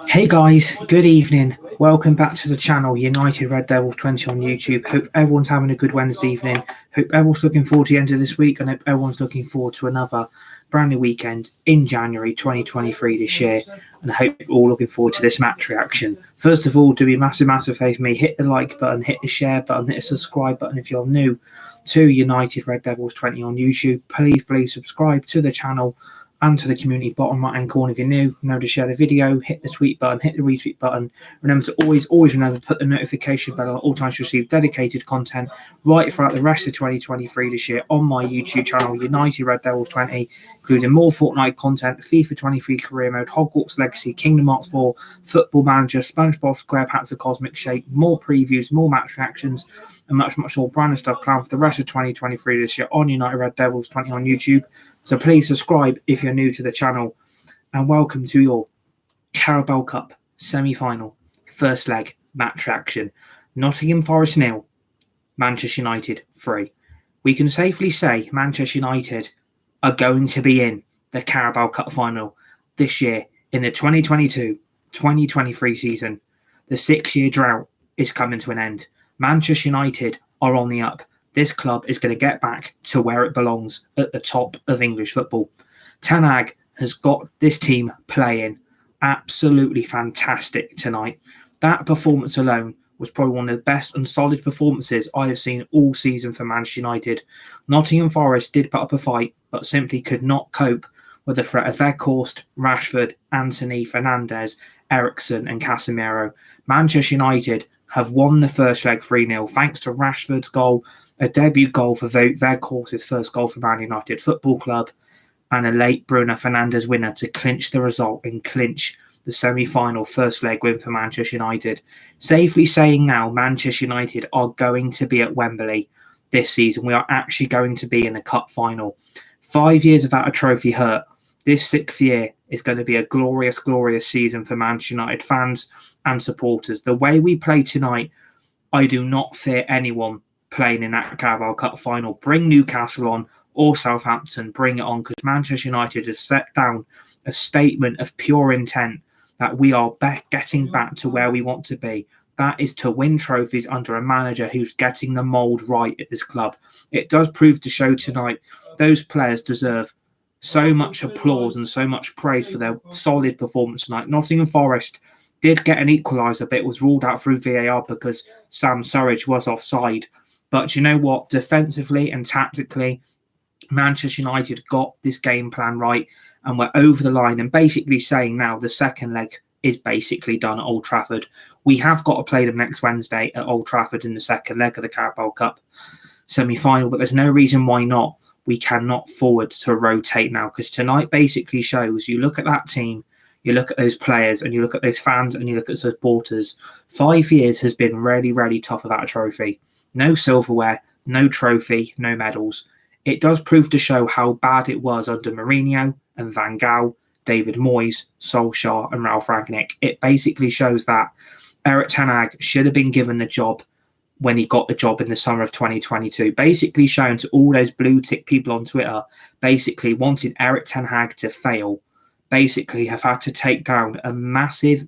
Hey guys, good evening. Welcome back to the channel, United Red Devils 20 on YouTube. Hope everyone's having a good Wednesday evening. Hope everyone's looking forward to the end of this week, and hope everyone's looking forward to another brand new weekend in January 2023 this year. And I hope you're all looking forward to this match reaction. First of all, do me a massive favour for me. Hit the like button, hit the share button, hit the subscribe button if you're new to United Red Devils 20 on YouTube. Please subscribe to the channel and to the community bottom right hand corner if you're new. Remember to share the video, hit the tweet button, hit the retweet button. Remember to always remember to put the notification bell on all times to receive dedicated content right throughout the rest of 2023 this year on my YouTube channel, United Red Devils 20, including more Fortnite content, FIFA 23 Career Mode, Hogwarts Legacy, Kingdom Hearts 4, Football Manager, SpongeBob SquarePants, The Cosmic Shake, more previews, more match reactions, and much more brand new stuff planned for the rest of 2023 this year on United Red Devils 20 on YouTube. So please subscribe if you're new to the channel, and welcome to your Carabao Cup semi-final first leg match reaction. Nottingham Forest 0, Manchester United 3. We can safely say Manchester United are going to be in the Carabao Cup final this year in the 2022-2023 season. The 6-year drought is coming to an end. Manchester United are on the up. This club is going to get back to where it belongs, at the top of English football. Ten Hag has got this team playing absolutely fantastic tonight. That performance alone was probably one of the best and solid performances I have seen all season for Manchester United. Nottingham Forest did put up a fight, but simply could not cope with the threat of Weghorst, Rashford, Antony, Fernandes, Eriksen and Casemiro. Manchester United have won the first leg 3-0 thanks to Rashford's goal, a debut goal for Weghorst's first goal for Man United Football Club, and a late Bruno Fernandes winner to clinch the result and clinch the semi-final first leg win for Manchester United. Safely saying now, Manchester United are going to be at Wembley this season. We are actually going to be in a cup final. 5 years without a trophy hurt. This 6th year is going to be a glorious season for Manchester United fans and supporters. The way we play tonight, I do not fear anyone playing in that Carabao Cup final. Bring Newcastle on or Southampton, bring it on, because Manchester United has set down a statement of pure intent that we are getting back to where we want to be. That is to win trophies under a manager who's getting the mould right at this club. It does prove to show tonight those players deserve so much applause and so much praise for their solid performance tonight. Nottingham Forest did get an equaliser, but it was ruled out through VAR because Sam Surridge was offside. But you know what? Defensively and tactically, Manchester United got this game plan right and we're over the line and basically saying now the second leg is basically done at Old Trafford. We have got to play them next Wednesday at Old Trafford in the second leg of the Carabao Cup semi-final, but there's no reason why not. We cannot afford to rotate now, because tonight basically shows, you look at that team, you look at those players and you look at those fans and you look at supporters. 5 years has been really tough without a trophy. No silverware, no trophy, no medals. It does prove to show how bad it was under Mourinho and Van Gaal, David Moyes, Solskjaer and Ralph Rangnick. It basically shows that Erik ten Hag should have been given the job when he got the job in the summer of 2022. Basically showing to all those blue tick people on Twitter, basically wanted Erik ten Hag to fail. Basically have had to take down a massive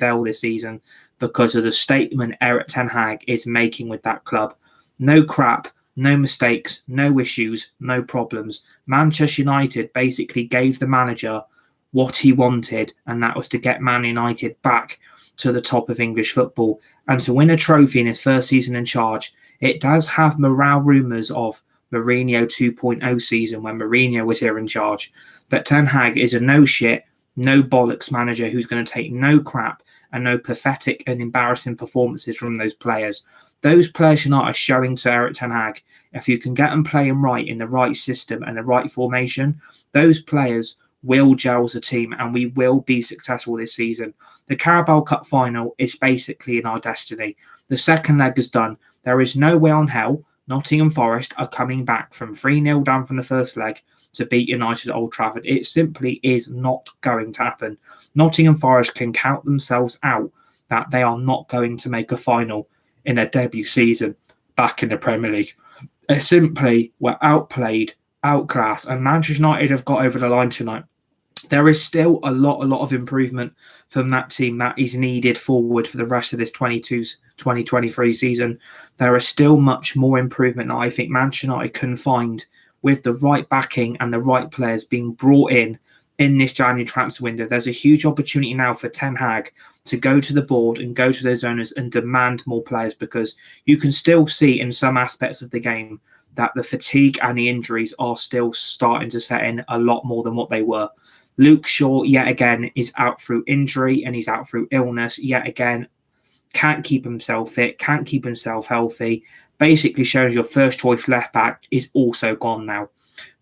L this season because of the statement Erik ten Hag is making with that club. No crap, no mistakes, no issues, no problems. Manchester United basically gave the manager what he wanted, and that was to get Man United back to the top of English football and to win a trophy in his first season in charge. It does have morale rumours of Mourinho 2.0 season when Mourinho was here in charge. But Ten Hag is a no shit, no bollocks manager who's going to take no crap and no pathetic and embarrassing performances from those players. Those players tonight are showing to Erik ten Hag, if you can get them playing right in the right system and the right formation, those players will gel as a team and we will be successful this season. The Carabao Cup final is basically in our destiny. The second leg is done. There is no way on hell Nottingham Forest are coming back from 3-0 down from the first leg to beat United at Old Trafford. It simply is not going to happen. Nottingham Forest can count themselves out that they are not going to make a final in their debut season back in the Premier League. They simply were outplayed outclassed, and Manchester United have got over the line tonight. There is still a lot of improvement from that team that is needed forward for the rest of this 2022-2023 season. There is still much more improvement that I think Manchester United can find with the right backing and the right players being brought in this January transfer window. There's a huge opportunity now for Ten Hag to go to the board and go to those owners and demand more players, because you can still see in some aspects of the game that the fatigue and the injuries are still starting to set in a lot more than what they were. Luke Shaw, yet again, is out through injury and he's out through illness. Yet again, can't keep himself fit, can't keep himself healthy. Basically shows your first choice left back is also gone now.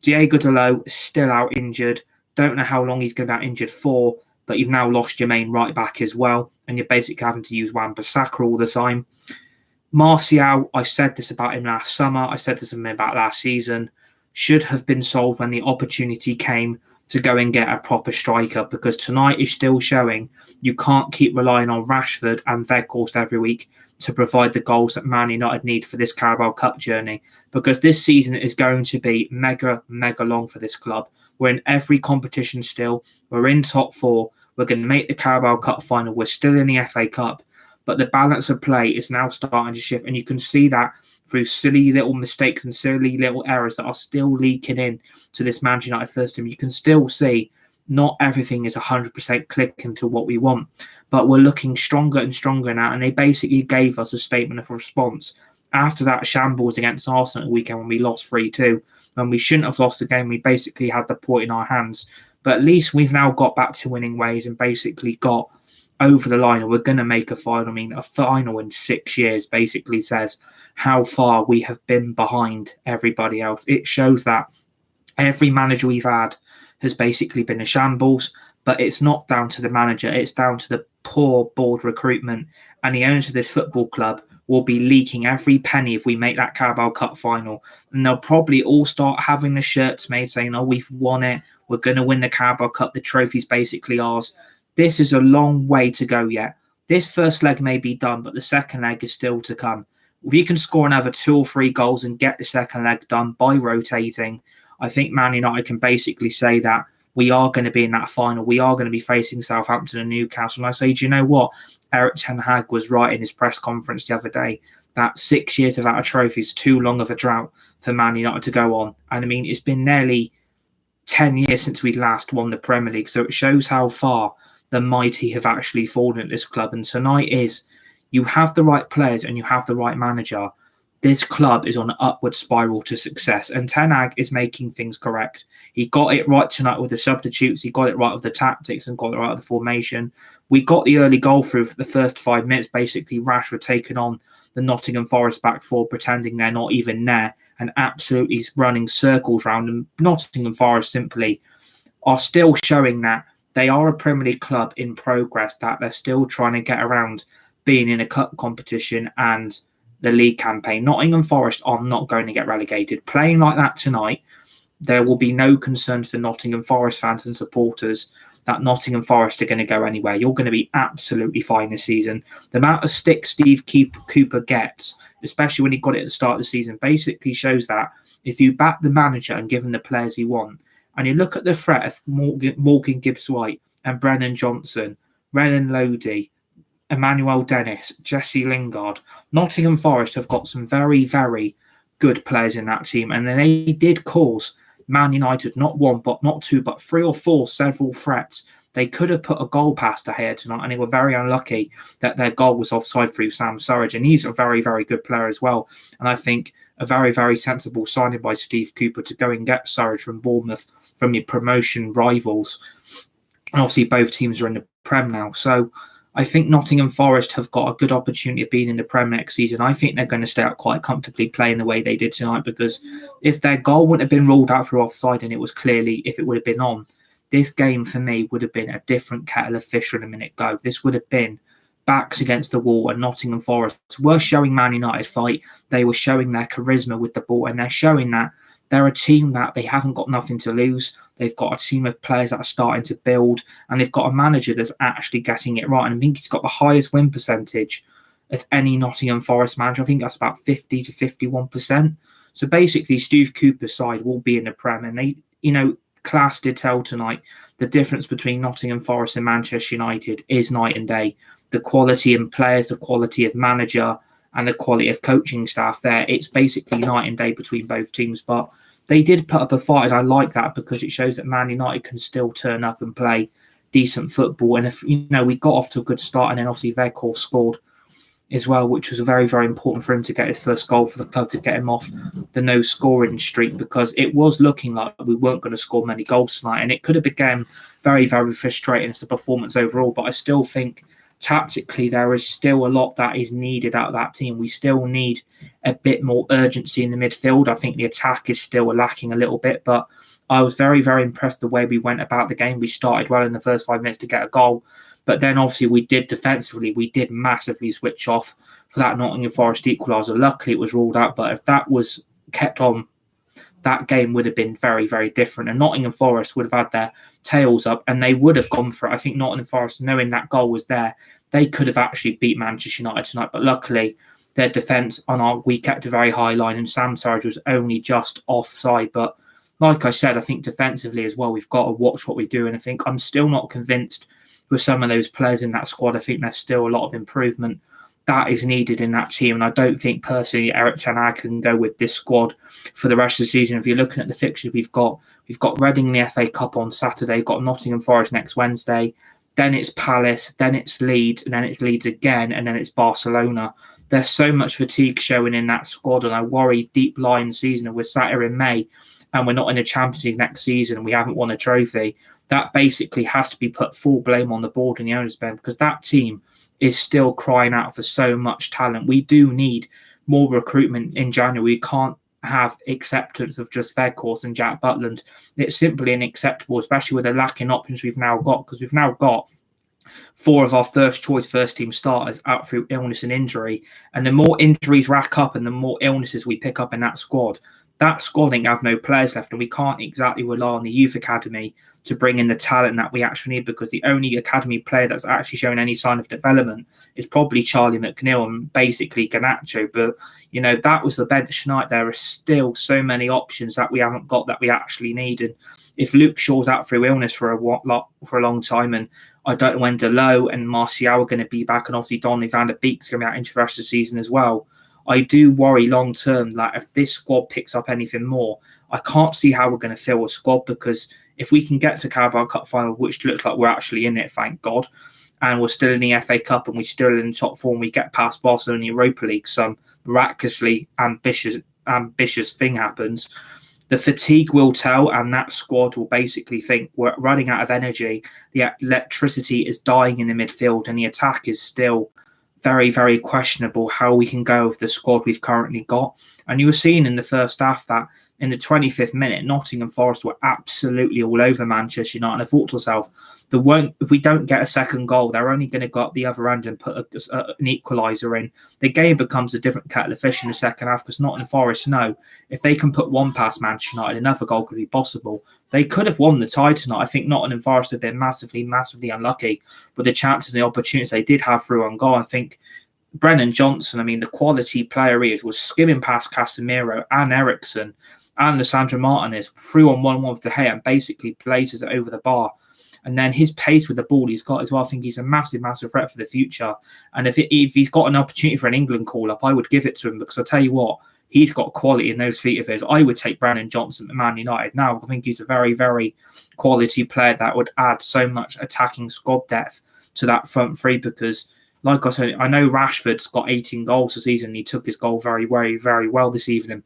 Diogo Dalot is still out injured. Don't know how long he's going to be out injured for, but you've now lost your main right back as well, and you're basically having to use Wan-Bissaka all the time. Martial, I said this about him last summer, I said this about last season, should have been sold when the opportunity came to go and get a proper striker, because tonight is still showing you can't keep relying on Rashford and Weghorst every week to provide the goals that Man United need for this Carabao Cup journey, because this season is going to be mega long for this club. We're in every competition still. We're in top four. We're going to make the Carabao Cup final. We're still in the FA Cup. But the balance of play is now starting to shift. And you can see that through silly little mistakes and silly little errors that are still leaking in to this Manchester United first team. You can still see not everything is 100% clicking to what we want. But we're looking stronger and stronger now. And they basically gave us a statement of response after that shambles against Arsenal at the weekend when we lost 3-2. When we shouldn't have lost the game, we basically had the point in our hands. But at least we've now got back to winning ways and basically got over the line, and we're going to make a final. I mean, a final in 6 years basically says how far we have been behind everybody else. It shows that every manager we've had has basically been a shambles, but it's not down to the manager. It's down to the poor board recruitment, and the owners of this football club will be leaking every penny if we make that Carabao Cup final. And they'll probably all start having the shirts made saying, oh, we've won it. We're going to win the Carabao Cup. The trophy's basically ours. This is a long way to go yet. This first leg may be done, but the second leg is still to come. If you can score another 2 or 3 goals and get the second leg done by rotating, I think Man United can basically say that we are going to be in that final. We are going to be facing Southampton and Newcastle. And I say, do you know what? Erik ten Hag was right in his press conference the other day that 6 years without a trophy is too long of a drought for Man United to go on. And I mean, it's been nearly 10 years since we last won the Premier League. So it shows how far the mighty have actually fallen at this club. And tonight is, you have the right players and you have the right manager. This club is on an upward spiral to success, and Ten Hag is making things correct. He got it right tonight with the substitutes. He got it right with the tactics and got it right with the formation. We got the early goal through the first 5 minutes. Basically, Rashford taking on the Nottingham Forest back four, pretending they're not even there and absolutely running circles around them. Nottingham Forest simply are still showing that they are a Premier League club in progress, that they're still trying to get around being in a cup competition and the league campaign. Nottingham Forest are not going to get relegated. Playing like that tonight, there will be no concern for Nottingham Forest fans and supporters that Nottingham Forest are going to go anywhere. You're going to be absolutely fine this season. The amount of stick Steve Cooper gets, especially when he got it at the start of the season, basically shows that if you back the manager and give him the players he wants, and you look at the threat of Morgan Gibbs-White and Brennan Johnson, Renan Lodi, Emmanuel Dennis, Jesse Lingard, Nottingham Forest have got some very, very good players in that team. And then they did cause Man United not one, but not two, but 3 or 4 several threats. They could have put a goal past De Gea tonight, and they were very unlucky that their goal was offside through Sam Surridge. And he's a very, very good player as well. And I think a very, very sensible signing by Steve Cooper to go and get Surridge from Bournemouth, from your promotion rivals. And obviously both teams are in the Prem now. So I think Nottingham Forest have got a good opportunity of being in the Prem next season. I think they're going to stay out quite comfortably playing the way they did tonight, because if their goal wouldn't have been ruled out for offside, and it was clearly, if it would have been on, this game for me would have been a different kettle of fish from a minute go. This would have been backs against the wall, and Nottingham Forest were showing Man United fight. They were showing their charisma with the ball, and they're showing that they're a team that they haven't got nothing to lose. They've got a team of players that are starting to build, and they've got a manager that's actually getting it right. And I think he's got the highest win percentage of any Nottingham Forest manager. I think that's about 50 to 51%. So basically, Steve Cooper's side will be in the Prem, and they, class did tell tonight the difference between Nottingham Forest and Manchester United is night and day. The quality in players, the quality of manager, and the quality of coaching staff there, it's basically night and day between both teams. But they did put up a fight, and I like that because it shows that Man United can still turn up and play decent football. And if we got off to a good start, and then obviously Weghorst scored as well, which was very, very important for him to get his first goal for the club, to get him off the no scoring streak, because it was looking like we weren't going to score many goals tonight, and it could have become very, very frustrating as a performance overall. But I still think tactically there is still a lot that is needed out of that team. We still need a bit more urgency in the midfield. I think the attack is still lacking a little bit, but I was very, very impressed the way we went about the game. We started well in the first 5 minutes to get a goal, but then obviously we did defensively, we did massively switch off for that Nottingham Forest equaliser. Luckily it was ruled out, but if that was kept on, that game would have been very, very different, and Nottingham Forest would have had their tails up and they would have gone for it. I think Nottingham Forest, knowing that goal was there, they could have actually beat Manchester United tonight, but luckily their defence we kept a very high line, and Sam Surridge was only just offside. But like I said, I think defensively as well, we've got to watch what we do, and I think I'm still not convinced with some of those players in that squad. I think there's still a lot of improvement that is needed in that team, and I don't think personally Erik ten Hag can go with this squad for the rest of the season. If you're looking at the fixtures we've got Reading in the FA Cup on Saturday, got Nottingham Forest next Wednesday, then it's Palace, then it's Leeds, and then it's Leeds again, and then it's Barcelona. There's so much fatigue showing in that squad, and I worry deep line season. If we're sat here in May and we're not in the Champions League next season and we haven't won a trophy, that basically has to be put full blame on the board and the owners' bench, because that team is still crying out for so much talent. We do need more recruitment in January. We can't have acceptance of just Weghorst and Jack Butland. It's simply unacceptable, especially with the lacking options we've now got, because we've now got 4 of our first team starters out through illness and injury. And the more injuries rack up and the more illnesses we pick up in that squad ain't have no players left, and we can't exactly rely on the youth academy to bring in the talent that we actually need, because the only academy player that's actually shown any sign of development is probably Charlie McNeil and basically Garnacho. But that was the bench tonight. There are still so many options that we haven't got that we actually need. And if Luke Shaw's out through illness for a long time, and I don't know when Dalot and Martial are going to be back, and obviously Donny van der Beek's going to be out into the rest of the season as well, I do worry long term that if this squad picks up anything more, I can't see how we're going to fill a squad, because if we can get to Carabao Cup final, which looks like we're actually in it, thank God, and we're still in the FA Cup and we're still in the top 4 and we get past Barcelona in the Europa League, some miraculously ambitious thing happens, the fatigue will tell, and that squad will basically think we're running out of energy, the electricity is dying in the midfield, and the attack is still very, very questionable how we can go with the squad we've currently got. And you were seeing in the first half that in the 25th minute, Nottingham Forest were absolutely all over Manchester United. And I thought to myself, if we don't get a second goal, they're only going to go up the other end and put an equaliser in. The game becomes a different kettle of fish in the second half, because Nottingham Forest know if they can put one past Manchester United, another goal could be possible. They could have won the tie tonight. I think Nottingham Forest have been massively, massively unlucky with the chances and the opportunities they did have through on goal. I think Brennan Johnson, the quality player he is, was skimming past Casemiro and Eriksson and Lissandro Martinez through on 1-1 with De Gea and basically places it over the bar. And then his pace with the ball he's got as well, I think he's a massive, massive threat for the future. And if he's got an opportunity for an England call-up, I would give it to him, because I'll tell you what, he's got quality in those feet of his. I would take Brennan Johnson to Man United now. I think he's a very, very quality player that would add so much attacking squad depth to that front three, because like I said, I know Rashford's got 18 goals this season. He took his goal very, very, very well this evening.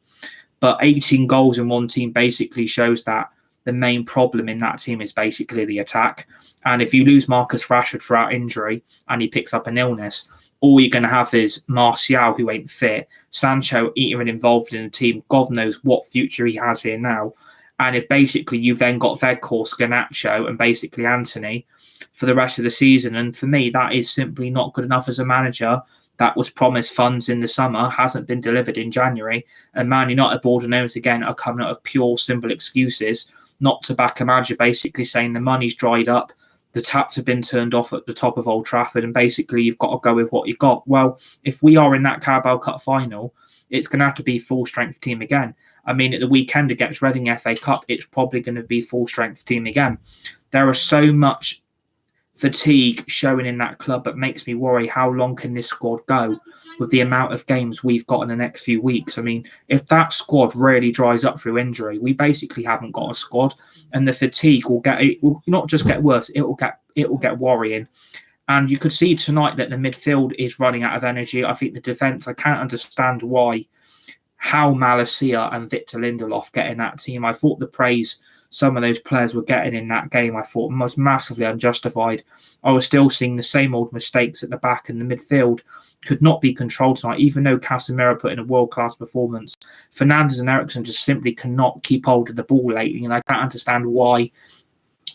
But 18 goals in one team basically shows that the main problem in that team is basically the attack. And if you lose Marcus Rashford throughout injury and he picks up an illness, all you're going to have is Martial, who ain't fit, Sancho even involved in the team. God knows what future he has here now. And if basically you've then got Weghorst, Garnacho, and basically Anthony for the rest of the season, and for me, that is simply not good enough as a manager that was promised funds in the summer, hasn't been delivered in January. And Man United board and owners again are coming up with pure, simple excuses not to back a manager, basically saying the money's dried up, the taps have been turned off at the top of Old Trafford, and basically you've got to go with what you got. Well, if we are in that Carabao Cup final, it's going to have to be full-strength team again. I mean, at the weekend against Reading FA Cup, it's probably going to be full-strength team again. There is so much fatigue showing in that club that makes me worry how long can this squad go with the amount of games we've got in the next few weeks. I mean, if that squad really dries up through injury, we basically haven't got a squad, and the fatigue will not just get worse, it will get worrying. And you could see tonight that the midfield is running out of energy. I think the defence, I can't understand how Malacia and Victor Lindelof get in that team. I thought the praise some of those players were getting in that game, I thought, was massively unjustified. I was still seeing the same old mistakes at the back, and the midfield could not be controlled tonight, even though Casemiro put in a world-class performance. Fernandes and Eriksen just simply cannot keep hold of the ball lately, and I can't understand why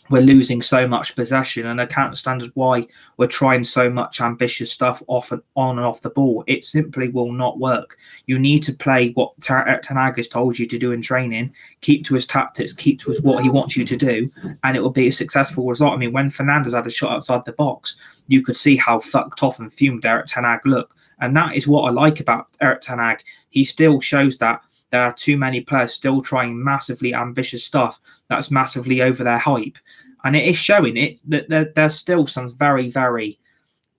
we're losing so much possession, and I can't understand why we're trying so much ambitious stuff on and off the ball. It simply will not work. You need to play what Ten Hag has told you to do in training, keep to his tactics, keep to what he wants you to do, and it will be a successful result. I mean, when Fernandes had a shot outside the box, you could see how fucked off and fumed Erik Ten Hag looked. And that is what I like about Erik Ten Hag. He still shows that there are too many players still trying massively ambitious stuff that's massively over their hype. And it is showing it that there's still some very, very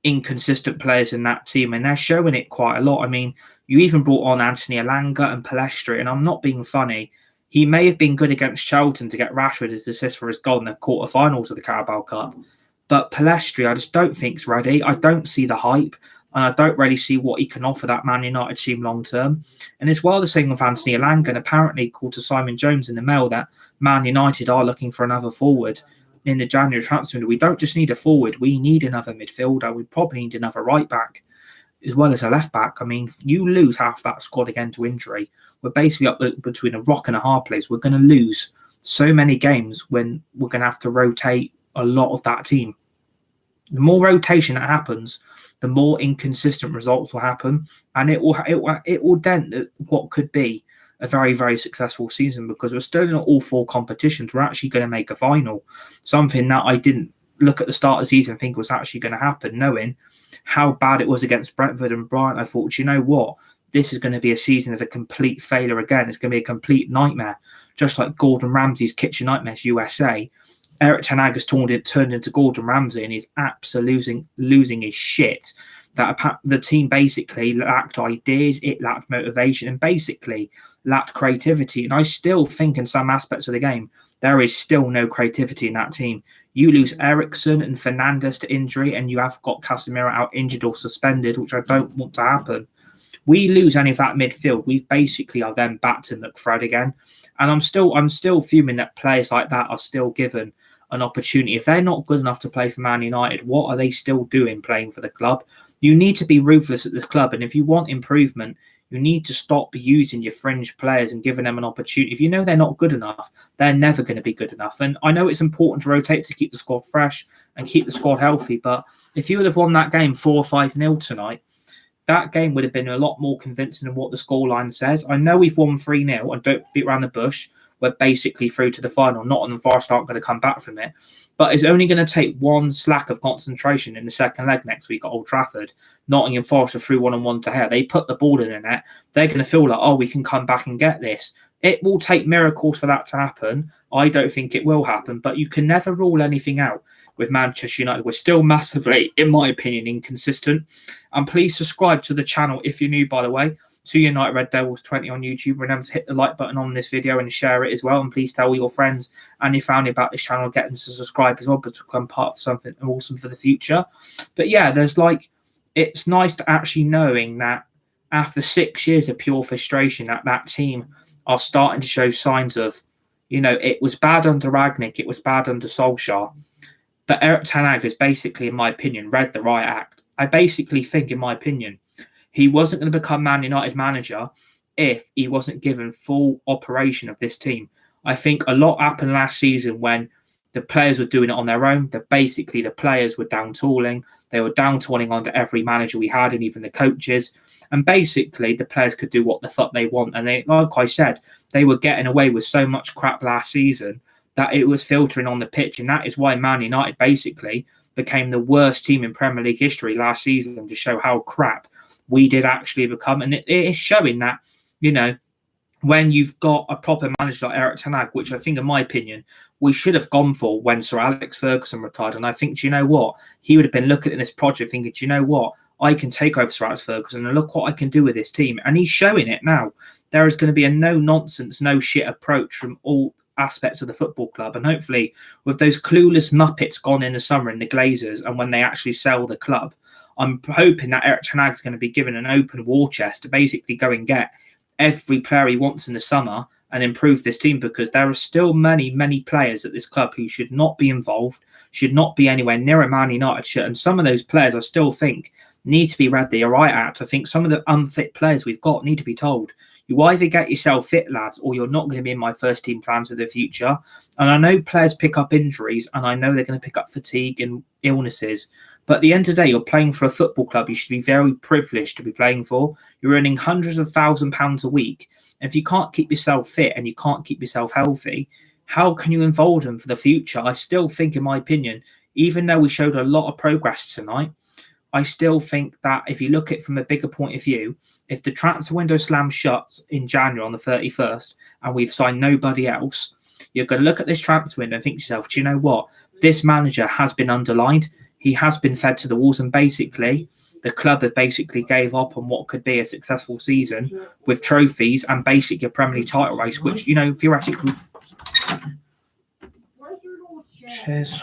inconsistent players in that team, and they're showing it quite a lot. I mean, you even brought on Anthony Elanga and Palestri, and I'm not being funny. He may have been good against Charlton to get Rashford his assist for his goal in the quarterfinals of the Carabao Cup. But Palestri, I just don't think is ready. I don't see the hype, and I don't really see what he can offer that Man United team long term. And as well, the same with Anthony Elanga, and apparently called to Simon Jones in the mail that Man United are looking for another forward in the January transfer window. We don't just need a forward, we need another midfielder. We probably need another right back as well as a left back. I mean, you lose half that squad again to injury. We're basically up between a rock and a hard place. We're going to lose so many games when we're going to have to rotate a lot of that team. The more rotation that happens, the more inconsistent results will happen, and it will dent what could be a very, very successful season, because we're still in all four competitions. We're actually going to make a final, something that I didn't look at the start of the season and think was actually going to happen. Knowing how bad it was against Brentford and Brighton, I thought, you know what, this is going to be a season of a complete failure again. It's going to be a complete nightmare, just like Gordon Ramsay's Kitchen Nightmares USA. Erik Ten Hag has turned into Gordon Ramsay, and he's absolutely losing his shit. That the team basically lacked ideas, it lacked motivation, and basically lacked creativity. And I still think in some aspects of the game, there is still no creativity in that team. You lose Eriksen and Fernandes to injury, and you have got Casemiro out injured or suspended, which I don't want to happen. We lose any of that midfield, we basically are then back to McFred again. And I'm still fuming that players like that are still given an opportunity. If they're not good enough to play for Man United, what are they still doing playing for the club? You need to be ruthless at this club, and if you want improvement, you need to stop using your fringe players and giving them an opportunity. If you know they're not good enough, they're never going to be good enough. And I know it's important to rotate to keep the squad fresh and keep the squad healthy, but if you would have won that game 4-5-0 tonight, that game would have been a lot more convincing than what the scoreline says. I know we've won 3-0, and don't beat around the bush. We're basically through to the final. Nottingham and Forest aren't going to come back from it. But it's only going to take one slack of concentration in the second leg next week at Old Trafford. Nottingham Forest are through 1-1 to here. They put the ball in the net. They're going to feel like, oh, we can come back and get this. It will take miracles for that to happen. I don't think it will happen, but you can never rule anything out with Manchester United. We're still massively, in my opinion, inconsistent. And please subscribe to the channel if you're new, by the way, to United Red Devils 20 on YouTube. Remember to hit the like button on this video and share it as well. And please tell all your friends and your family about this channel. Get them to subscribe as well, but to become part of something awesome for the future. But yeah, it's nice to actually knowing that after 6 years of pure frustration, that team are starting to show signs of, it was bad under Ragnick, it was bad under Solskjaer. But Erik Ten Hag has basically, in my opinion, read the right act. I basically think, in my opinion, he wasn't going to become Man United manager if he wasn't given full operation of this team. I think a lot happened last season when the players were doing it on their own. That basically the players were down tooling. They were down tooling under every manager we had, and even the coaches. And basically the players could do what the fuck they want. And they, like I said, they were getting away with so much crap last season that it was filtering on the pitch. And that is why Man United basically became the worst team in Premier League history last season, to show how crap we did actually become. And it is showing that You know, when you've got a proper manager like Erik ten Hag, which I think, in my opinion, we should have gone for when Sir Alex Ferguson retired. And I think, do you know what? He would have been looking at this project thinking, do you know what? I can take over Sir Alex Ferguson and look what I can do with this team. And he's showing it now. There is going to be a no-nonsense, no-shit approach from all aspects of the football club. And hopefully, with those clueless Muppets gone in the summer in the Glazers, and when they actually sell the club, I'm hoping that Erik ten Hag is going to be given an open war chest to basically go and get every player he wants in the summer and improve this team, because there are still many players at this club who should not be involved, should not be anywhere near a Man United shirt. And some of those players I still think need to be read the right at. I think some of the unfit players we've got need to be told, you either get yourself fit, lads, or you're not going to be in my first team plans for the future. And I know players pick up injuries, and I know they're going to pick up fatigue and illnesses. But at the end of the day, you're playing for a football club you should be very privileged to be playing for. You're earning hundreds of £1,000s a week. And if you can't keep yourself fit and you can't keep yourself healthy, how can you involve them for the future? I still think, in my opinion, even though we showed a lot of progress tonight, I still think that if you look at it from a bigger point of view, if the transfer window slams shut in January on the 31st and we've signed nobody else, you're going to look at this transfer window and think to yourself, do you know what? This manager has been underlined. He has been fed to the walls, and basically the club have basically gave up on what could be a successful season with trophies and basically a Premier League title race, which, you know, theoretically... Cheers.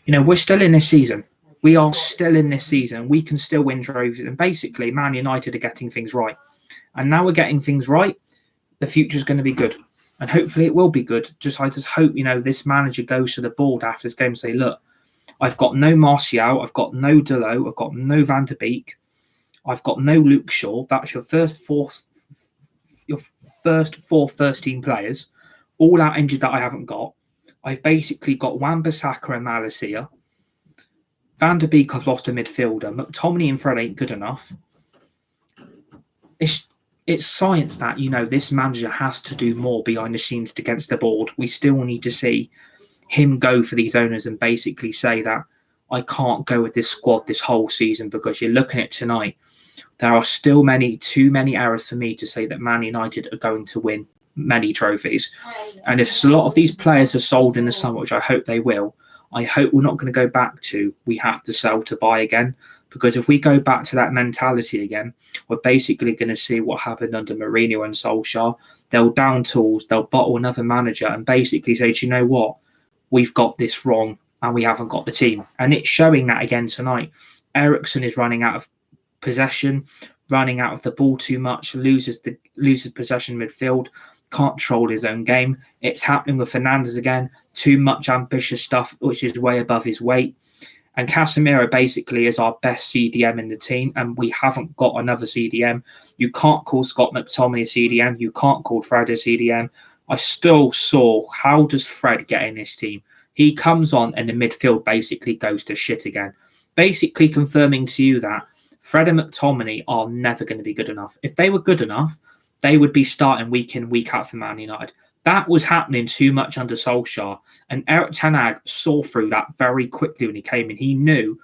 You know, we're still in this season. We are still in this season. We can still win trophies. And basically, Man United are getting things right. And now we're getting things right. The future's going to be good. And hopefully it will be good. I just hope, you know, this manager goes to the board after this game and say, look, I've got no Martial, I've got no Dalot, I've got no Van der Beek, I've got no Luke Shaw. That's your first four first team players, all out injured that I haven't got. I've basically got Wan-Bissaka and Malacia. Van der Beek, I've lost a midfielder. McTominay and Fred ain't good enough. It's science that, you know, this manager has to do more behind the scenes to get the board. We still need to see him go for these owners and basically say that I can't go with this squad this whole season, because you're looking at tonight. There are still too many errors for me to say that Man United are going to win many trophies. And if a lot of these players are sold in the summer, which I hope they will, I hope we're not going to go back to we have to sell to buy again. Because if we go back to that mentality again, we're basically going to see what happened under Mourinho and Solskjaer. They'll down tools, they'll bottle another manager and basically say, do you know what? We've got this wrong and we haven't got the team. And it's showing that again tonight. Eriksen is running out of possession, running out of the ball too much, loses possession midfield, can't control his own game. It's happening with Fernandes again. Too much ambitious stuff, which is way above his weight. And Casemiro basically is our best CDM in the team, and we haven't got another CDM. You can't call Scott McTominay a CDM. You can't call Fred a CDM. I still saw, how does Fred get in this team? He comes on and the midfield basically goes to shit again. Basically confirming to you that Fred and McTominay are never going to be good enough. If they were good enough, they would be starting week in, week out for Man United. That was happening too much under Solskjaer. And Erik ten Hag saw through that very quickly when he came in. He knew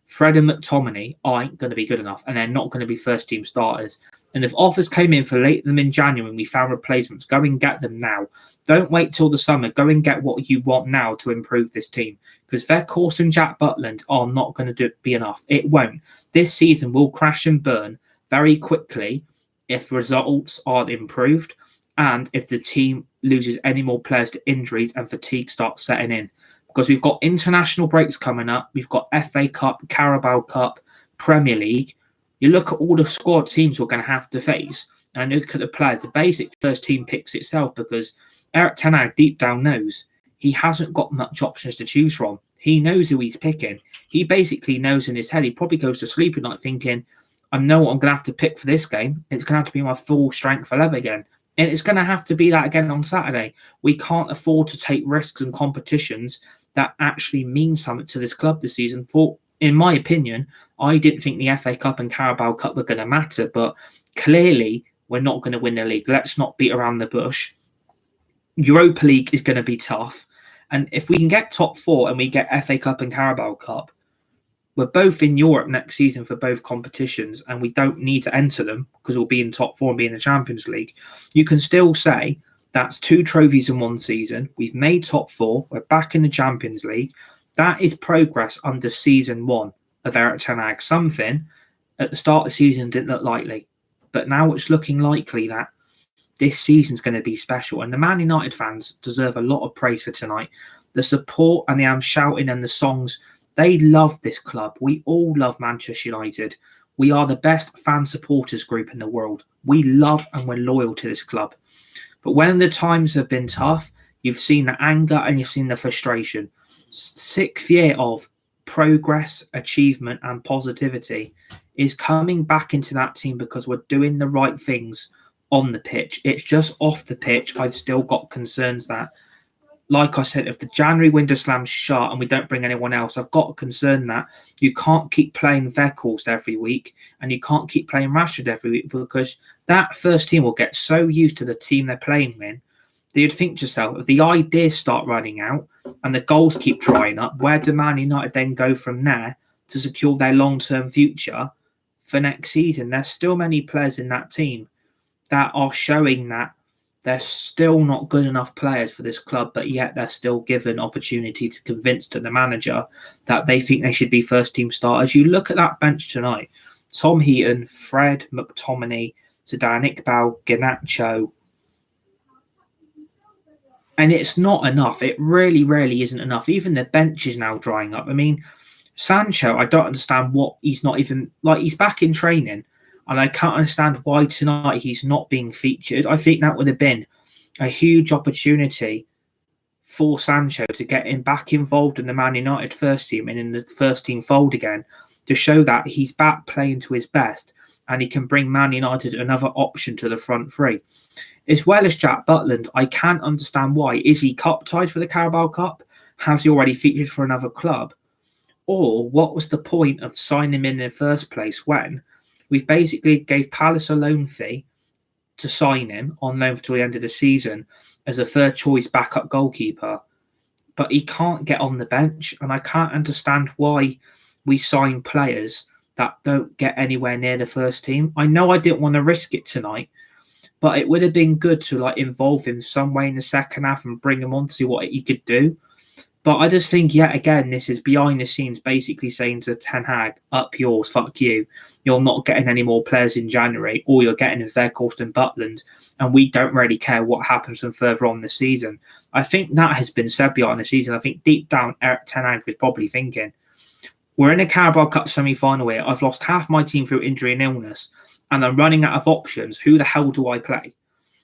Fred and McTominay aren't going to be good enough and they're not going to be first-team starters. And if offers came in for late them in January and we found replacements, go and get them now. Don't wait till the summer. Go and get what you want now to improve this team. Because Weghorst and Jack Butland are not going to be enough. It won't. This season will crash and burn very quickly if results aren't improved and if the team loses any more players to injuries and fatigue starts setting in. Because we've got international breaks coming up. We've got FA Cup, Carabao Cup, Premier League. You look at all the squad teams we're going to have to face and look at the players. The basic first team picks itself because Erik ten Hag deep down knows he hasn't got much options to choose from. He knows who he's picking. He basically knows in his head. He probably goes to sleep at night thinking, I know what I'm going to have to pick for this game. It's going to have to be my full strength 11 again. And it's going to have to be that again on Saturday. We can't afford to take risks and competitions that actually mean something to this club this season. For, in my opinion, I didn't think the FA Cup and Carabao Cup were going to matter, but clearly we're not going to win the league. Let's not beat around the bush. Europa League is going to be tough. And if we can get top four and we get FA Cup and Carabao Cup, We're both in Europe next season for both competitions, and we don't need to enter them because we'll be in top four and be in the Champions League. You can still say that's 2 trophies in one season. We've made top four. We're back in the Champions League. That is progress under season 1 of Erik ten Hag. Something at the start of the season didn't look likely, but now it's looking likely that this season's going to be special. And the Man United fans deserve a lot of praise for tonight. The support and the shouting and the songs, they love this club. We all love Manchester United. We are the best fan supporters group in the world. We love and we're loyal to this club. But when the times have been tough, you've seen the anger and you've seen the frustration. 6th year of progress, achievement and positivity is coming back into that team because we're doing the right things on the pitch. It's just off the pitch. I've still got concerns that, like I said, if the January window slams shut and we don't bring anyone else, I've got a concern that you can't keep playing Weghorst every week and you can't keep playing Rashford every week, because that first team will get so used to the team they're playing in that you'd think to yourself, if the ideas start running out and the goals keep drying up, where do Man United then go from there to secure their long-term future for next season? There's still many players in that team that are showing that they're still not good enough players for this club, but yet they're still given opportunity to convince to the manager that they think they should be first-team starters. You look at that bench tonight, Tom Heaton, Fred, McTominay, Zidane, Iqbal, Garnacho, and it's not enough. It really, really isn't enough. Even the bench is now drying up. I mean, Sancho, I don't understand what he's not even, like, he's back in training, and I can't understand why tonight he's not being featured. I think that would have been a huge opportunity for Sancho to get him back involved in the Man United first team and in the first team fold again, to show that he's back playing to his best and he can bring Man United another option to the front three. As well as Jack Butland, I can't understand why. Is he cup tied for the Carabao Cup? Has he already featured for another club? Or what was the point of signing him in the first place when we've basically gave Palace a loan fee to sign him on loan till the end of the season as a third choice backup goalkeeper, but he can't get on the bench, and I can't understand why we sign players that don't get anywhere near the first team. I know I didn't want to risk it tonight, but it would have been good to involve him some way in the second half and bring him on to see what he could do. But I just think, yet again, this is behind the scenes basically saying to Ten Hag, up yours, fuck you. You're not getting any more players in January. All you're getting is Weghorst and Butland, and we don't really care what happens from further on the season. I think that has been said behind the season. I think deep down, Erik ten Hag was probably thinking, we're in a Carabao Cup semi-final here. I've lost half my team through injury and illness, and I'm running out of options. Who the hell do I play?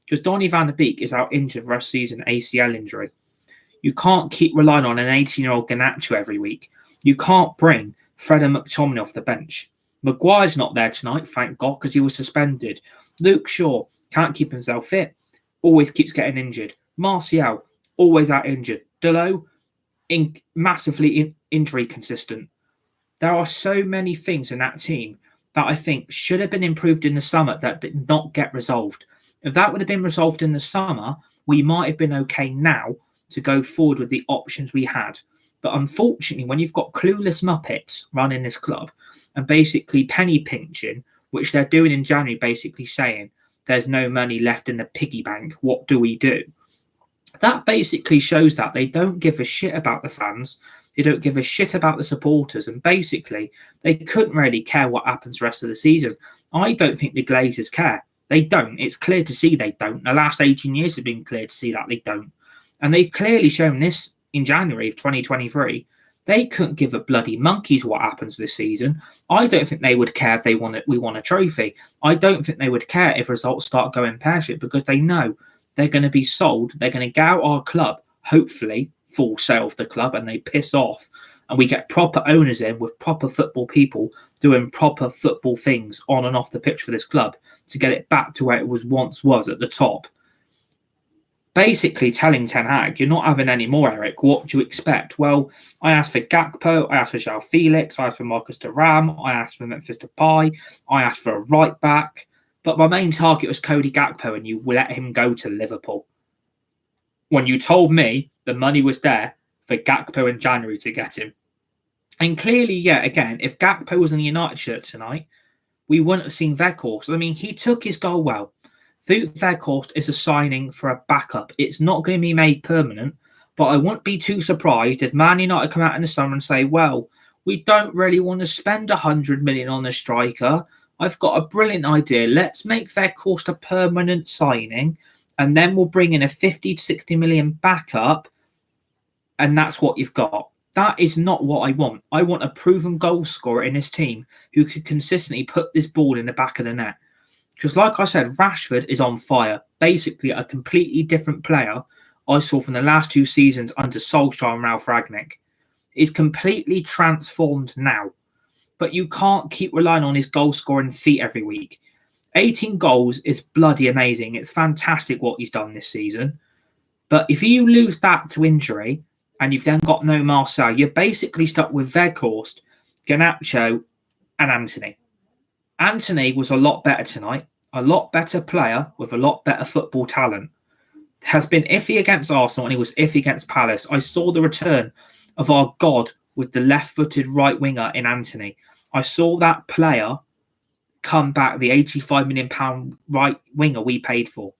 Because Donny van de Beek is out injured for the rest of the season, ACL injury. You can't keep relying on an 18-year-old Garnacho every week. You can't bring Fred and McTominay off the bench. Maguire's not there tonight, thank God, because he was suspended. Luke Shaw can't keep himself fit. Always keeps getting injured. Martial, always out injured. Dalot, massively injury consistent. There are so many things in that team that I think should have been improved in the summer that did not get resolved. If that would have been resolved in the summer, we might have been okay now to go forward with the options we had. But unfortunately, when you've got clueless Muppets running this club and basically penny pinching, which they're doing in January, basically saying there's no money left in the piggy bank, what do we do? That basically shows that they don't give a shit about the fans. They don't give a shit about the supporters. And basically, they couldn't really care what happens the rest of the season. I don't think the Glazers care. They don't. It's clear to see they don't. The last 18 years have been clear to see that they don't. And they've clearly shown this in January of 2023. They couldn't give a bloody monkeys what happens this season. I don't think they would care if we won a trophy. I don't think they would care if results start going pear-shaped, because they know they're going to be sold. They're going to go out our club, hopefully full sale of the club, and they piss off. And we get proper owners in with proper football people doing proper football things on and off the pitch for this club to get it back to where it once was at the top. Basically telling Ten Hag, you're not having any more, Eric. What do you expect? Well, I asked for Gakpo, I asked for João Felix, I asked for Marcus Thuram, I asked for Memphis Depay, I asked for a right back. But my main target was Cody Gakpo, and you let him go to Liverpool. When you told me the money was there for Gakpo in January to get him. And clearly, yeah, again, if Gakpo was in the United shirt tonight, we wouldn't have seen Weghorst. I mean, he took his goal well. Wout Weghorst is a signing for a backup. It's not going to be made permanent, but I wouldn't be too surprised if Man United come out in the summer and say, well, we don't really want to spend 100 million on a striker. I've got a brilliant idea. Let's make Weghorst a permanent signing, and then we'll bring in a 50 to 60 million backup, and that's what you've got. That is not what I want. I want a proven goal scorer in this team who could consistently put this ball in the back of the net. Because like I said, Rashford is on fire. Basically a completely different player I saw from the last 2 seasons under Solskjaer and Ralph Rangnick. Is completely transformed now. But you can't keep relying on his goal scoring feat every week. 18 goals is bloody amazing. It's fantastic what he's done this season. But if you lose that to injury, and you've then got no Marcel, you're basically stuck with Weghorst, Garnacho, and Anthony. Anthony was a lot better tonight, a lot better player with a lot better football talent. Has been iffy against Arsenal and he was iffy against Palace. I saw the return of our God with the left-footed right winger in Anthony. I saw that player come back, the £85 million right winger we paid for.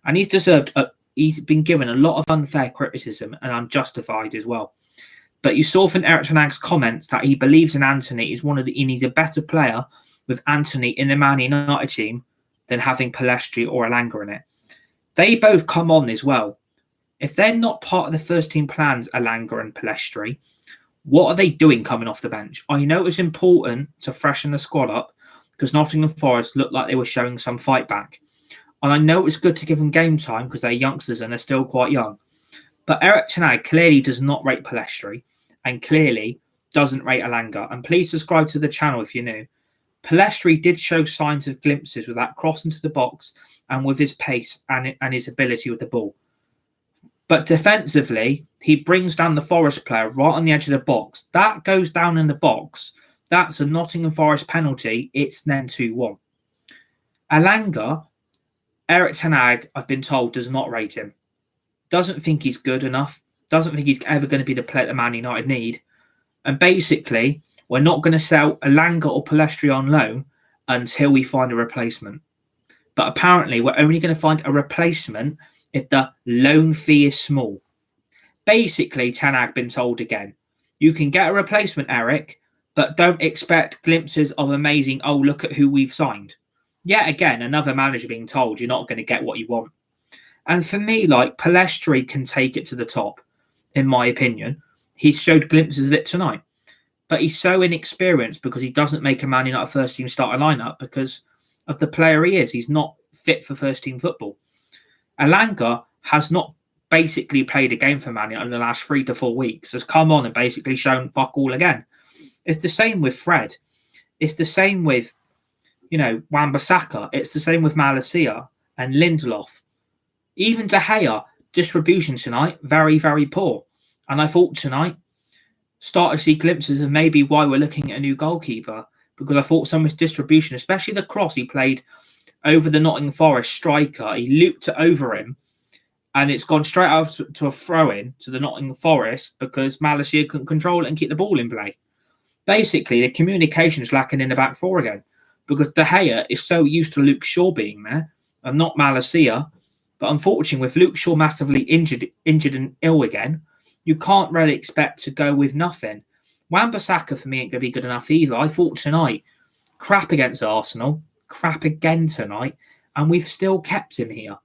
And he's deserved he's been given a lot of unfair criticism and unjustified as well. But you saw from Erik ten Hag's comments that he believes in Anthony. He needs a better player with Anthony in the Man United team than having Pellistri or Elanga in it. They both come on as well. If they're not part of the first team plans, Elanga and Pellistri, what are they doing coming off the bench? I know it's important to freshen the squad up because Nottingham Forest looked like they were showing some fight back. And I know it's good to give them game time because they're youngsters and they're still quite young. But Erik ten Hag clearly does not rate Pellistri and clearly doesn't rate Elanga. And please subscribe to the channel if you're new. Pellistri did show signs of glimpses with that cross into the box and with his pace and his ability with the ball. But defensively, he brings down the Forest player right on the edge of the box. That goes down in the box. That's a Nottingham Forest penalty. It's then 2-1. Elanga, Erik ten Hag, I've been told, does not rate him. Doesn't think he's good enough. Doesn't think he's ever going to be the player that Man United need. And basically, we're not going to sell Elanga or Pellistri on loan until we find a replacement. But apparently, we're only going to find a replacement if the loan fee is small. Basically, ten Hag been told again, you can get a replacement, Eric, but don't expect glimpses of amazing, oh, look at who we've signed. Yet again, another manager being told you're not going to get what you want. And for me, like, Pellistri can take it to the top, in my opinion. He showed glimpses of it tonight. But he's so inexperienced because he doesn't make a Man United first team starting lineup because of the player he is. He's not fit for first team football. Elanga has not basically played a game for Man United in the last 3 to 4 weeks. Has come on and basically shown fuck all again. It's the same with Fred. It's the same with, Wan-Bissaka. It's the same with Malacia and Lindelof. Even De Gea, distribution tonight, very, very poor. And I thought tonight, start to see glimpses of maybe why we're looking at a new goalkeeper, because I thought some of his distribution, especially the cross he played over the Nottingham Forest striker, he looped it over him and it's gone straight out to a throw-in to the Nottingham Forest because Malacia couldn't control it and keep the ball in play. Basically, the communication is lacking in the back four again because De Gea is so used to Luke Shaw being there and not Malacia. But unfortunately, with Luke Shaw massively injured and ill again, you can't really expect to go with nothing. Wan-Bissaka for me ain't going to be good enough either. I thought tonight, crap against Arsenal, crap again tonight, and we've still kept him here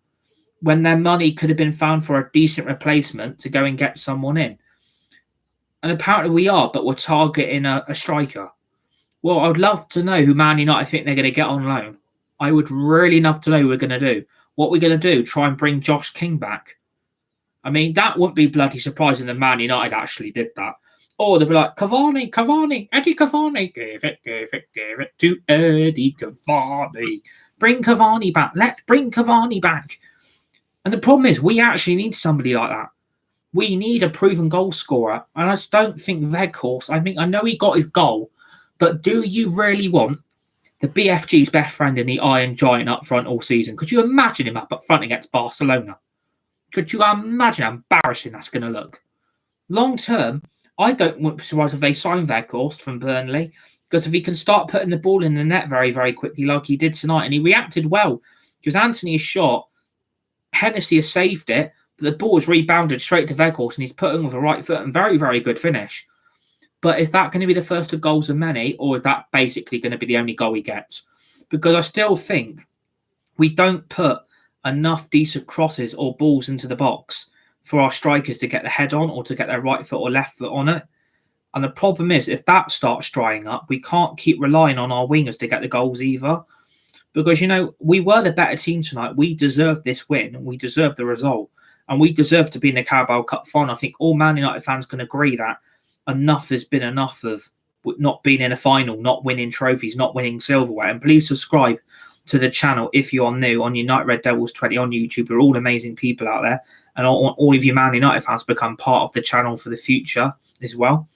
when their money could have been found for a decent replacement to go and get someone in. And apparently we are, but we're targeting a striker. Well, I'd love to know who Man United think they're going to get on loan. I would really love to know who we're going to do. What we're going to do, try and bring Josh King back. I mean, that wouldn't be bloody surprising that Man United actually did that. Or they'd be like, Cavani, Eddie Cavani, give it to Eddie Cavani. Bring Cavani back. Let's bring Cavani back. And the problem is, we actually need somebody like that. We need a proven goal scorer. And I just don't think Weghorst, I know he got his goal, but do you really want the BFG's best friend in the Iron Giant up front all season? Could you imagine him up front against Barcelona? Could you imagine how embarrassing that's going to look? Long term, I don't be surprised if they sign Weghorst from Burnley, because if he can start putting the ball in the net very, very quickly like he did tonight, and he reacted well, because Anthony has shot, Hennessy has saved it, but the ball was rebounded straight to Weghorst, and he's putting with a right foot, and very, very good finish. But is that going to be the first of goals of many, or is that basically going to be the only goal he gets? Because I still think we don't put enough decent crosses or balls into the box for our strikers to get the head on or to get their right foot or left foot on it. And the problem is, if that starts drying up, we can't keep relying on our wingers to get the goals either. Because, we were the better team tonight. We deserve this win. We deserve the result. And we deserve to be in the Carabao Cup final. I think all Man United fans can agree that enough has been enough of not being in a final, not winning trophies, not winning silverware. And please subscribe to the channel if you're new on United Red Devils 20 on YouTube. We're all amazing people out there. And I want all of you Man United fans to become part of the channel for the future as well.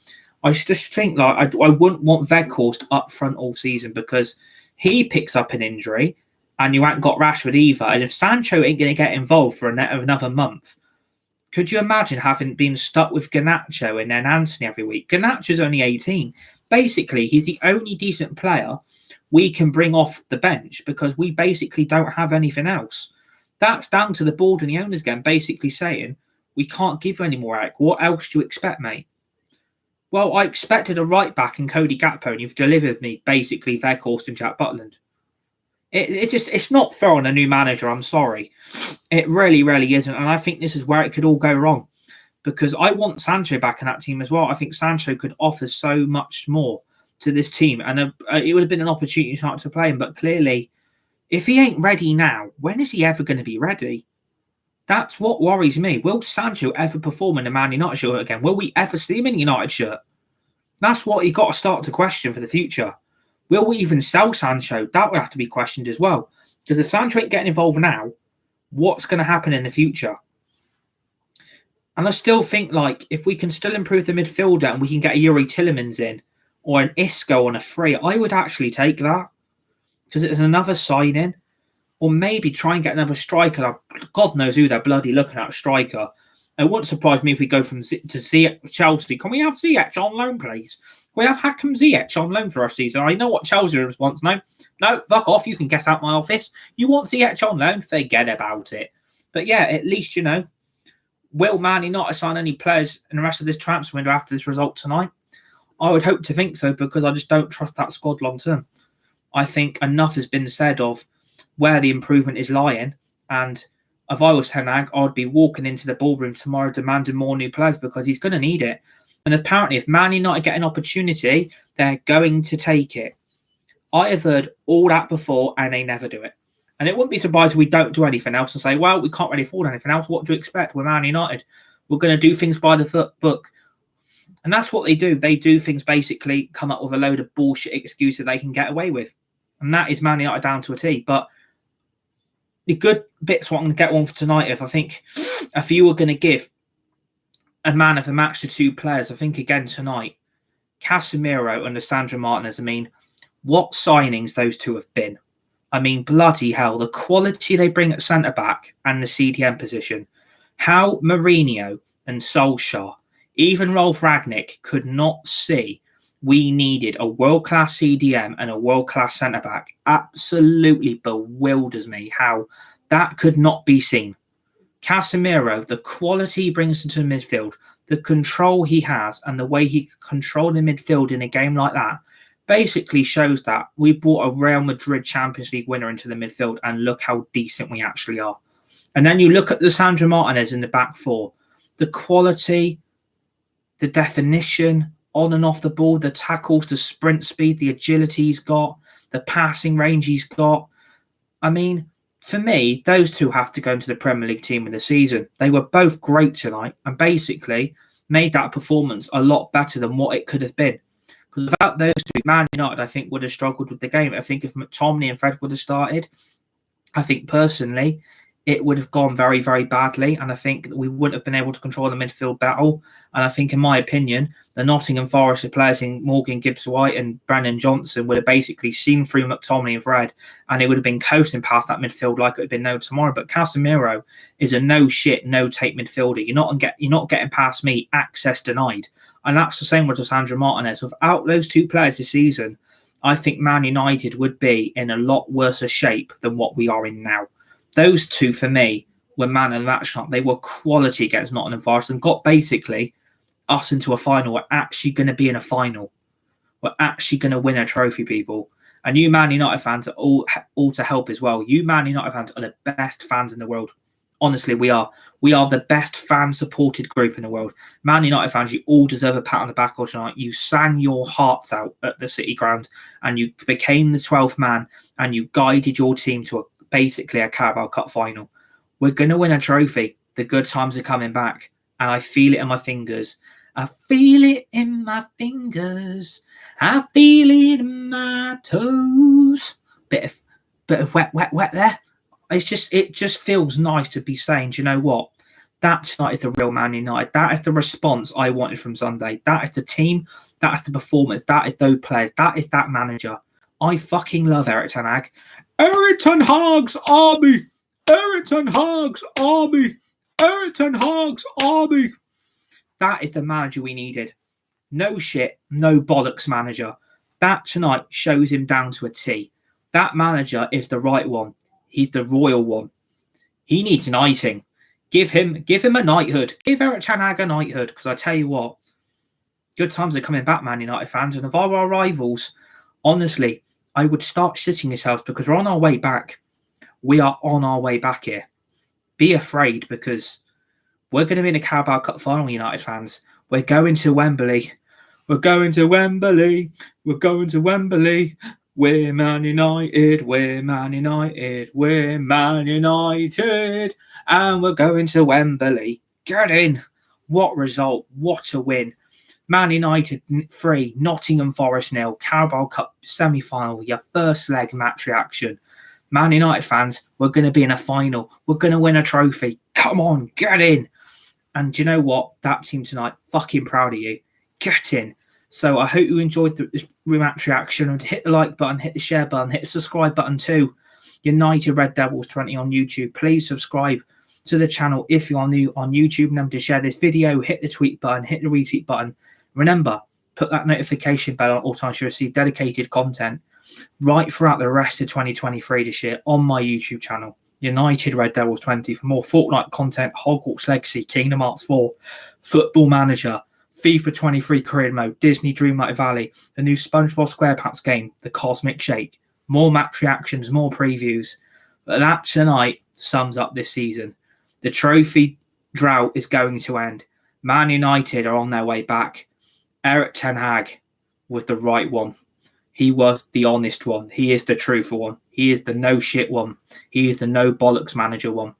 I just think I wouldn't want Weghorst up front all season, because he picks up an injury and you ain't got Rashford either. And if Sancho ain't going to get involved for another month, could you imagine having been stuck with Garnacho and then Anthony every week? Garnacho's only 18. Basically, he's the only decent player we can bring off the bench, because we basically don't have anything else. That's down to the board and the owners again, basically saying, we can't give you any more out. What else do you expect, mate? Well, I expected a right back in Cody Gakpo, and you've delivered me basically Weghorst and Jack Butland. It's not fair on a new manager. I'm sorry. It really, really isn't. And I think this is where it could all go wrong, because I want Sancho back in that team as well. I think Sancho could offer so much more to this team, and it would have been an opportunity to play him. But clearly, if he ain't ready now, when is he ever going to be ready? That's what worries me. Will Sancho ever perform in a Man United shirt again? Will we ever see him in a United shirt? That's what you got to start to question for the future. Will we even sell Sancho? That would have to be questioned as well. Because if Sancho ain't getting involved now, what's going to happen in the future? And I still think, if we can still improve the midfielder and we can get a Yuri Tillemans in or an Isco on a free, I would actually take that, because it's another signing. Or maybe try and get another striker. God knows who they're bloody looking at, striker. It wouldn't surprise me if we go to Chelsea. Can we have Ziyech on loan, please? Can we have Hakim Ziyech on loan for our season? I know what Chelsea's response. No, fuck off. You can get out my office. You want Ziyech on loan? Forget about it. But yeah, at least, will Man United sign any players in the rest of this transfer window after this result tonight? I would hope to think so, because I just don't trust that squad long term. I think enough has been said of where the improvement is lying. And if I was Ten Hag, I'd be walking into the ballroom tomorrow demanding more new players, because he's going to need it. And apparently, if Man United get an opportunity, they're going to take it. I have heard all that before, and they never do it. And it wouldn't be surprised if we don't do anything else and say, well, we can't really afford anything else. What do you expect? We're Man United. We're going to do things by the book. And that's what they do. They do things, basically come up with a load of bullshit excuse that they can get away with. And that is Man United down to a T. But the good bits what I'm going to get on for tonight, I think if you were going to give a man of the match to two players, I think again tonight, Casemiro and Lisandro Martinez, what signings those two have been. Bloody hell, the quality they bring at centre-back and the CDM position. How Mourinho and Solskjaer, even Rolf Rangnick, could not see we needed a world-class CDM and a world-class centre-back absolutely bewilders me how that could not be seen. Casemiro, the quality he brings into the midfield, the control he has, and the way he can control the midfield in a game like that, basically shows that we brought a Real Madrid Champions League winner into the midfield, and look how decent we actually are. And then you look at Lisandro Martinez in the back four, the quality, the definition, on and off the ball, the tackles, the sprint speed, the agility he's got, the passing range he's got. For me, those two have to go into the Premier League team of the season. They were both great tonight and basically made that performance a lot better than what it could have been. Because without those two, Man United, I think, would have struggled with the game. I think if McTominay and Fred would have started, I think personally, it would have gone very, very badly. And I think we wouldn't have been able to control the midfield battle. And I think, in my opinion, the Nottingham Forest players in Morgan Gibbs-White and Brennan Johnson would have basically seen through McTominay and Fred, and it would have been coasting past that midfield like it would have been no tomorrow. But Casemiro is a no-shit, no-take midfielder. You're not getting past me, access denied. And that's the same with Alejandro Martinez. Without those two players this season, I think Man United would be in a lot worse a shape than what we are in now. Those two, for me, were man of the match. They were quality against Nottingham Forest and got basically us into a final. We're actually going to be in a final. We're actually going to win a trophy, people. And you Man United fans are all to help as well. You Man United fans are the best fans in the world. Honestly, we are. We are the best fan-supported group in the world. Man United fans, you all deserve a pat on the back tonight. You sang your hearts out at the City Ground and you became the 12th man and you guided your team to basically a Carabao Cup final. We're going to win a trophy. The good times are coming back. And I feel it in my fingers. I feel it in my fingers. I feel it in my toes. Bit of wet there. It just feels nice to be saying, do you know what? That tonight is the real Man United. That is the response I wanted from Sunday. That is the team. That is the performance. That is those players. That is that manager. I fucking love Erik ten Hag. Erik ten Hag's army. Erik ten Hag's army. Erik ten Hag's army. That is the manager we needed. No shit, no bollocks manager. That tonight shows him down to a T. That manager is the right one. He's the royal one. He needs knighting. Give him a knighthood. Give Erik ten Hag a knighthood. Because I tell you what, good times are coming back, Man United fans. And if I were our rivals, honestly, I would start shitting yourselves because we're on our way back. We are on our way back here. Be afraid because we're going to be in a Carabao Cup final, United fans. We're going to Wembley. We're going to Wembley. We're going to Wembley. We're Man United. We're Man United. We're Man United. And we're going to Wembley. Get in. What result. What a win. Man United 3, Nottingham Forest 0, Carabao Cup semi-final, your first leg match reaction. Man United fans, we're going to be in a final. We're going to win a trophy. Come on, get in. And do you know what? That team tonight, fucking proud of you. Get in. So I hope you enjoyed this rematch reaction. And hit the like button, hit the share button, hit the subscribe button too. United Red Devils 20 on YouTube. Please subscribe to the channel if you are new on YouTube. Remember to share this video, hit the tweet button, hit the retweet button. Remember, put that notification bell on all times to receive dedicated content right throughout the rest of 2023 this year on my YouTube channel, United Red Devils 20, for more Fortnite content, Hogwarts Legacy, Kingdom Hearts 4, Football Manager, FIFA 23 Career Mode, Disney Dreamlight Valley, the new SpongeBob SquarePants game, The Cosmic Shake, more match reactions, more previews. But that tonight sums up this season. The trophy drought is going to end. Man United are on their way back. Erik ten Hag was the right one. He was the honest one. He is the truthful one. He is the no shit one. He is the no bollocks manager one.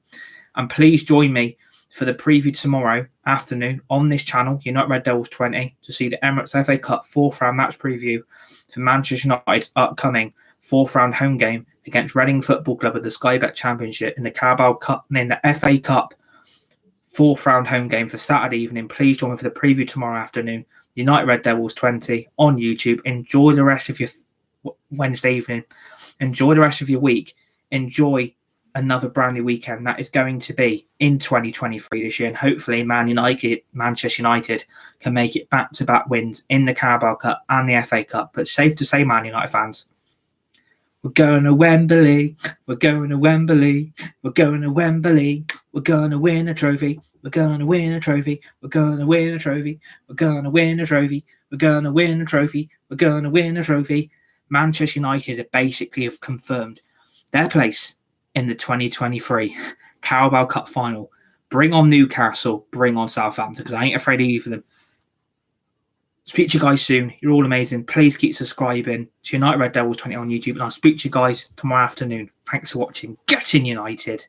And please join me for the preview tomorrow afternoon on this channel, United Red Devils 20, to see the Emirates FA Cup 4th round match preview for Manchester United's upcoming 4th round home game against Reading Football Club of the Sky Bet Championship in the Carabao Cup and in the FA Cup 4th round home game for Saturday evening. Please join me for the preview tomorrow afternoon. United Red Devils 20 on YouTube. Enjoy the rest of your Wednesday evening. Enjoy the rest of your week. Enjoy another brand new weekend that is going to be in 2023 this year. And hopefully Manchester United can make it back-to-back wins in the Carabao Cup and the FA Cup. But safe to say, Man United fans, we're going to Wembley. We're going to Wembley. We're going to Wembley. We're going to win a trophy. We're going to win a trophy. We're going to win a trophy. We're going to win a trophy. We're going to win a trophy. We're going to win a trophy. Manchester United basically have confirmed their place in the 2023 Carabao Cup final. Bring on Newcastle. Bring on Southampton, because I ain't afraid of either of them. Speak to you guys soon. You're all amazing. Please keep subscribing to United Red Devils 20 on YouTube. And I'll speak to you guys tomorrow afternoon. Thanks for watching. Get in, United.